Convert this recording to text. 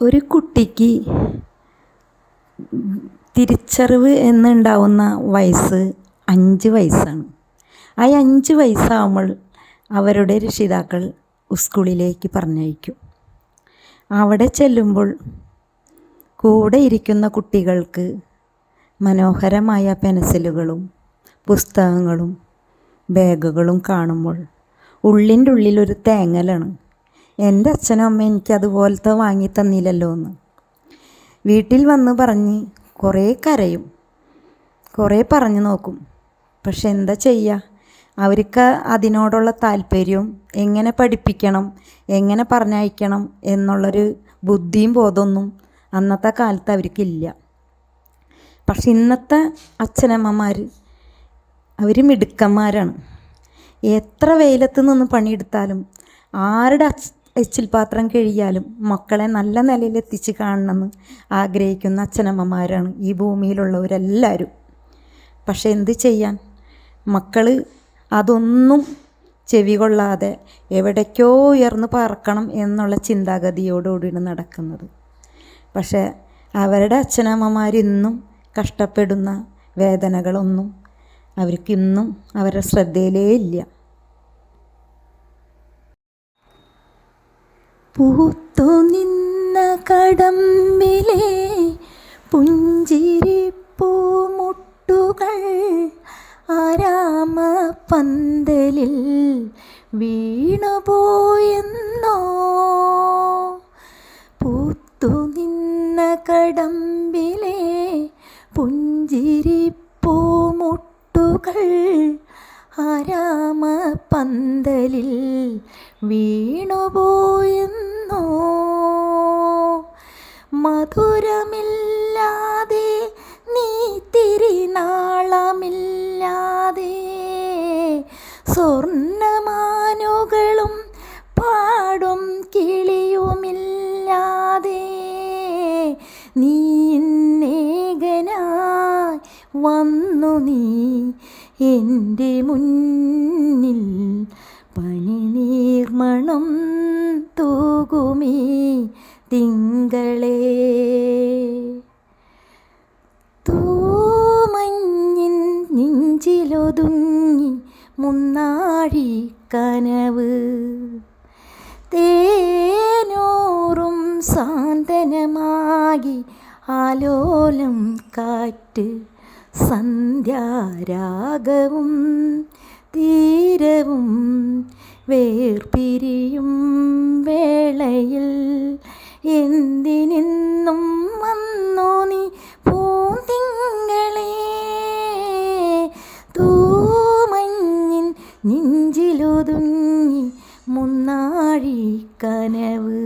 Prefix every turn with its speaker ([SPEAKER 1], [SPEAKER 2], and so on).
[SPEAKER 1] ഒരു കുട്ടിക്ക് തിരിച്ചറിവ് എന്നുണ്ടാവുന്ന വയസ്സ് 5 വയസ്സാണ്. ആ 5 വയസ്സാകുമ്പോൾ അവരുടെ രക്ഷിതാക്കൾ സ്കൂളിലേക്ക് പറഞ്ഞയക്കും. അവിടെ ചെല്ലുമ്പോൾ കൂടെ ഇരിക്കുന്ന കുട്ടികൾക്ക് മനോഹരമായ പെൻസിലുകളും പുസ്തകങ്ങളും ബാഗുകളും കാണുമ്പോൾ ഉള്ളിൻ്റെ ഉള്ളിലൊരു തേങ്ങലാണ്. എൻ്റെ അച്ഛനും അമ്മയും എനിക്കതുപോലത്തെ വാങ്ങി തന്നില്ലല്ലോ എന്ന്. വീട്ടിൽ വന്ന് പറഞ്ഞ് കുറേ കരയും, കുറേ പറഞ്ഞു നോക്കും. പക്ഷെ എന്താ ചെയ്യുക, അവർക്ക് അതിനോടുള്ള താല്പര്യവും എങ്ങനെ പഠിപ്പിക്കണം, എങ്ങനെ പറഞ്ഞയക്കണം എന്നുള്ളൊരു ബുദ്ധിയും ബോധമൊന്നും അന്നത്തെ കാലത്ത് അവർക്കില്ല. പക്ഷെ ഇന്നത്തെ അച്ഛനമ്മമാർ അവർ മിടുക്കന്മാരാണ്. എത്ര വെയിലത്ത് നിന്ന് പണിയെടുത്താലും ആരുടെ എച്ചിൽ പാത്രം കഴിയാലും മക്കളെ നല്ല നിലയിലെത്തിച്ച് കാണണമെന്ന് ആഗ്രഹിക്കുന്ന അച്ഛനമ്മമാരാണ് ഈ ഭൂമിയിലുള്ളവരെല്ലാവരും. പക്ഷെ എന്ത് ചെയ്യാൻ, മക്കൾ അതൊന്നും ചെവി കൊള്ളാതെ എവിടേക്കോ ഉയർന്ന് പറക്കണം എന്നുള്ള ചിന്താഗതിയോടുകൂടിയാണ് നടക്കുന്നത്. പക്ഷേ അവരുടെ അച്ഛനമ്മമാരിന്നും കഷ്ടപ്പെടുന്ന വേദനകളൊന്നും അവർക്കിന്നും അവരുടെ ശ്രദ്ധയിലേ ഇല്ല. പൂത്തു നിന്ന കടമ്പിലെ പുഞ്ചിരിപ്പൂമുട്ടുകൾ ആരാമ പന്തലിൽ വീണുപോയെന്നോ. പൂത്തു നിന്ന കടമ്പിലെ പുഞ്ചിരിപ്പൂമുട്ടുകൾ ആരാമ പന്തലിൽ വീണുപോയെന്നോ. മധുരമില്ലാതെ നീ തിരിനാളമില്ലാതെ സ്വർണ്ണമാനുകളും പാടും കിളിയുമില്ലാതെ നീ ഇന്നേകനായി വന്നു നീ എൻ്റെ മുന്നിൽ. പനിനീർമണം തൂകുമീ തിങ്കളേ. തൂമഞ്ഞിൻ നെഞ്ചിലൊതുങ്ങി മുന്നാഴി കനവ്, തേനൂറും സാന്ത്വനമാകി ആലോലം കാറ്റ്, സന്ധ്യാരാഗവും തീരവും വേർപിരിയും വേളയിൽ എന്തിനെന്നും വന്നു നീ പൂന്തിങ്കളേ. തൂമഞ്ഞിൻ നെഞ്ചിലൊതുങ്ങി മുന്നാഴി കനവ്.